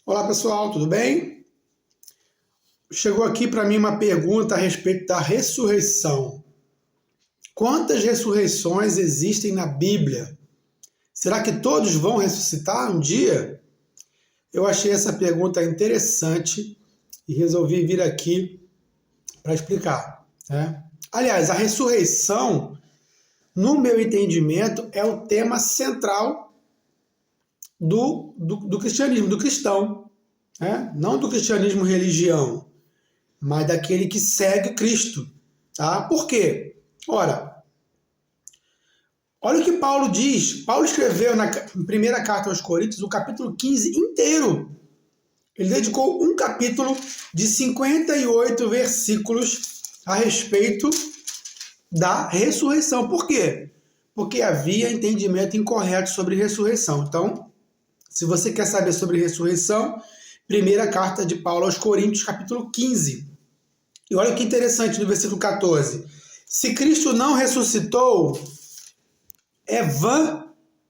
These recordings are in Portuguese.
Olá pessoal, tudo bem? Chegou aqui para mim uma pergunta a respeito da ressurreição. Quantas ressurreições existem na Bíblia? Será que todos vão ressuscitar um dia? Eu achei essa pergunta interessante e resolvi vir aqui para explicar, né? Aliás, a ressurreição, no meu entendimento, é o tema central do cristianismo, do cristão, né? Não do cristianismo religião, mas daquele que segue Cristo. Tá? Por quê? Olha o que Paulo diz. Paulo escreveu na primeira carta aos Coríntios, o capítulo 15 inteiro. Ele dedicou um capítulo de 58 versículos a respeito da ressurreição. Por quê? Porque havia entendimento incorreto sobre ressurreição. Então, se você quer saber sobre ressurreição, primeira carta de Paulo aos Coríntios, capítulo 15. E olha que interessante no versículo 14. Se Cristo não ressuscitou, é vã,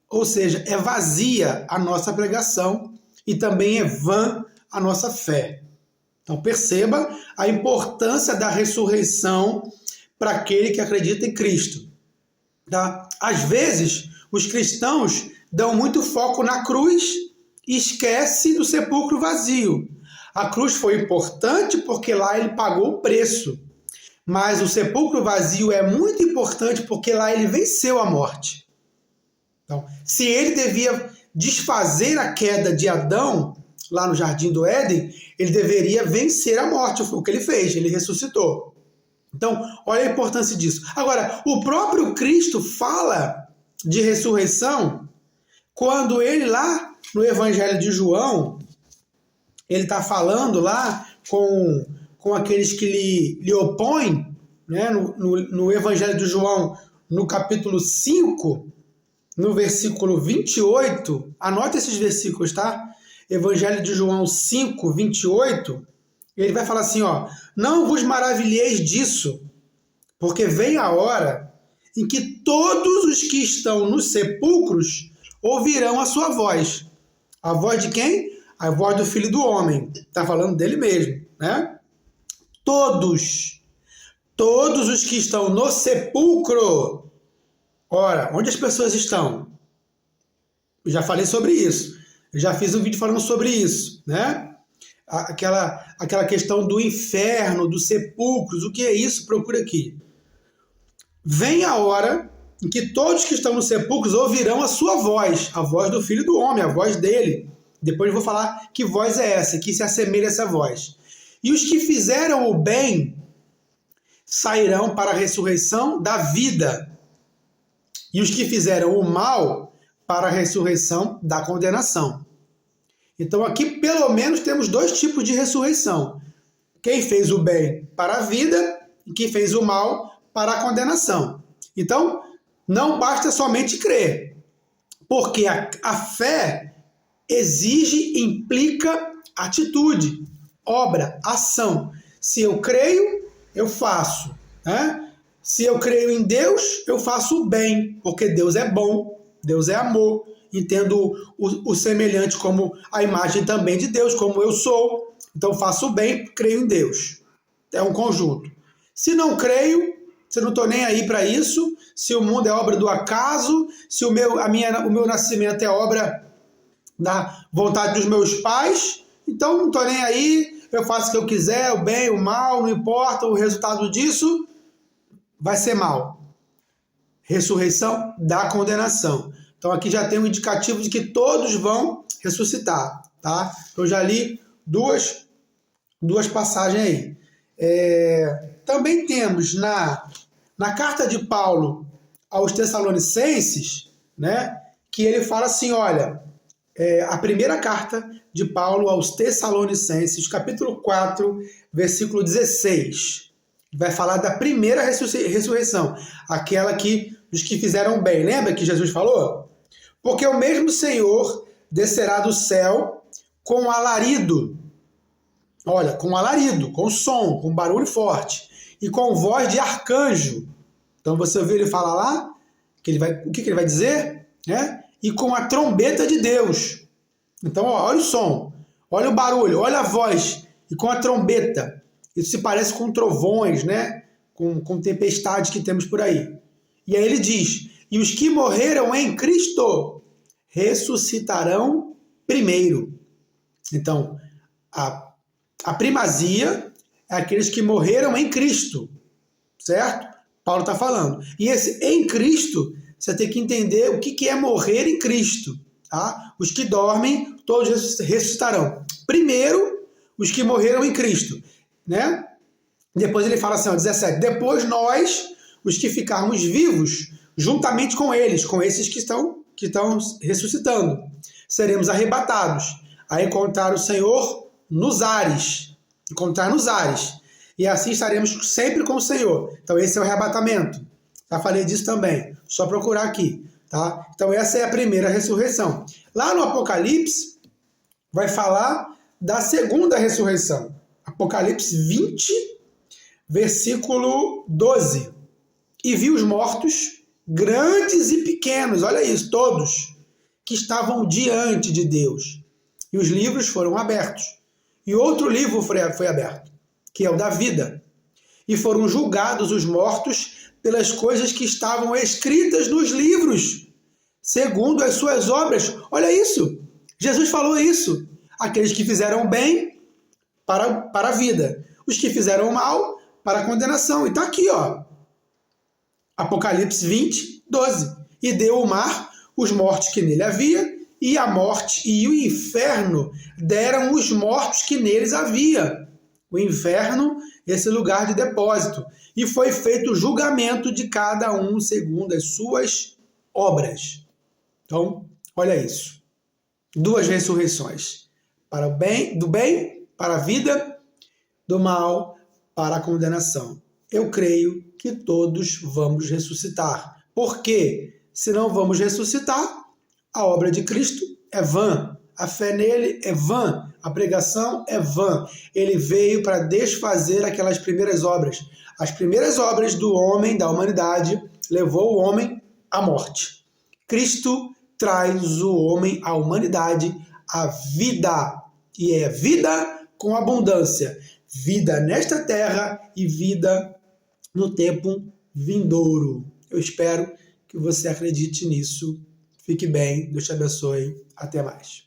ou seja, é vazia a nossa pregação e também é vã a nossa fé. Então perceba a importância da ressurreição para aquele que acredita em Cristo. Tá? Às vezes, os cristãos dão muito foco na cruz e esquece do sepulcro vazio. A cruz foi importante porque lá ele pagou o preço. Mas o sepulcro vazio é muito importante porque lá ele venceu a morte. Então, se ele devia desfazer a queda de Adão, lá no Jardim do Éden, ele deveria vencer a morte. Foi o que ele fez, ele ressuscitou. Então, olha a importância disso. Agora, o próprio Cristo fala de ressurreição quando ele lá no Evangelho de João, ele está falando lá com aqueles que lhe opõem, né? No Evangelho de João, no capítulo 5, no versículo 28, anota esses versículos, tá? Evangelho de João 5, 28, ele vai falar assim, ó, não vos maravilheis disso, porque vem a hora em que todos os que estão nos sepulcros ouvirão a sua voz. A voz de quem? A voz do Filho do Homem. Está falando dele mesmo, né? Todos os que estão no sepulcro. Ora, onde as pessoas estão? Eu já falei sobre isso. Eu já fiz um vídeo falando sobre isso, né? Aquela questão do inferno, dos sepulcros. O que é isso? Procura aqui. Vem a hora em que todos que estão nos sepulcros ouvirão a sua voz, a voz do Filho do Homem, a voz dele. Depois eu vou falar que voz é essa, que se assemelha a essa voz. E os que fizeram o bem sairão para a ressurreição da vida. E os que fizeram o mal para a ressurreição da condenação. Então aqui pelo menos temos dois tipos de ressurreição. Quem fez o bem para a vida e quem fez o mal para a condenação. Então, não basta somente crer, porque a fé exige, implica atitude, obra, ação. Se eu creio, eu faço, né? Se eu creio em Deus, eu faço o bem, porque Deus é bom, Deus é amor. Entendo o semelhante como a imagem também de Deus, como eu sou. Então faço o bem, creio em Deus. É um conjunto. Se não creio, se eu não estou nem aí para isso, se o mundo é obra do acaso, se o meu nascimento é obra da vontade dos meus pais, então não estou nem aí, eu faço o que eu quiser, o bem, o mal, não importa, o resultado disso vai ser mal. Ressurreição da condenação. Então aqui já tem um indicativo de que todos vão ressuscitar, tá? Eu já li duas passagens aí. Também temos na carta de Paulo aos Tessalonicenses, né, que ele fala assim, olha, a primeira carta de Paulo aos Tessalonicenses, capítulo 4, versículo 16, vai falar da primeira ressurreição, aquela que os que fizeram bem. Lembra que Jesus falou? Porque o mesmo Senhor descerá do céu com alarido. Olha, com alarido, com som, com barulho forte e com voz de arcanjo. Então você ouviu ele falar lá, o que ele vai dizer? E com a trombeta de Deus. Então, olha o som. Olha o barulho, olha a voz, e com a trombeta. Isso se parece com trovões, né? Com tempestades que temos por aí. E aí ele diz, e os que morreram em Cristo ressuscitarão primeiro. Então, a primazia é aqueles que morreram em Cristo, certo? Paulo está falando. E esse em Cristo, você tem que entender o que é morrer em Cristo. Tá? Os que dormem, todos ressuscitarão. Primeiro, os que morreram em Cristo. Né? Depois ele fala assim, ó, 17. Depois nós, os que ficarmos vivos, juntamente com eles, com esses que estão ressuscitando, seremos arrebatados a encontrar o Senhor nos ares. Encontrar nos ares. E assim estaremos sempre com o Senhor. Então esse é o arrebatamento. Já falei disso também. Só procurar aqui. Tá? Então essa é a primeira ressurreição. Lá no Apocalipse, vai falar da segunda ressurreição. Apocalipse 20, versículo 12. E vi os mortos, grandes e pequenos, olha isso, todos, que estavam diante de Deus. E os livros foram abertos. E outro livro foi aberto, que é o da vida. E foram julgados os mortos pelas coisas que estavam escritas nos livros, segundo as suas obras. Olha isso, Jesus falou isso. Aqueles que fizeram bem para a vida, os que fizeram mal para a condenação. E está aqui, ó, Apocalipse 20, 12. E deu o mar os mortos que nele havia, e a morte e o inferno deram os mortos que neles havia. O inferno, esse lugar de depósito. E foi feito o julgamento de cada um segundo as suas obras. Então, olha isso. Duas ressurreições. Para o bem, do bem para a vida, do mal para a condenação. Eu creio que todos vamos ressuscitar. Porque se não vamos ressuscitar, a obra de Cristo é vã. A fé nele é vã. A pregação é vã. Ele veio para desfazer aquelas primeiras obras. As primeiras obras do homem, da humanidade, levou o homem à morte. Cristo traz o homem, a humanidade, a vida. E é vida com abundância. Vida nesta terra e vida no tempo vindouro. Eu espero que você acredite nisso. Fique bem, Deus te abençoe. Até mais.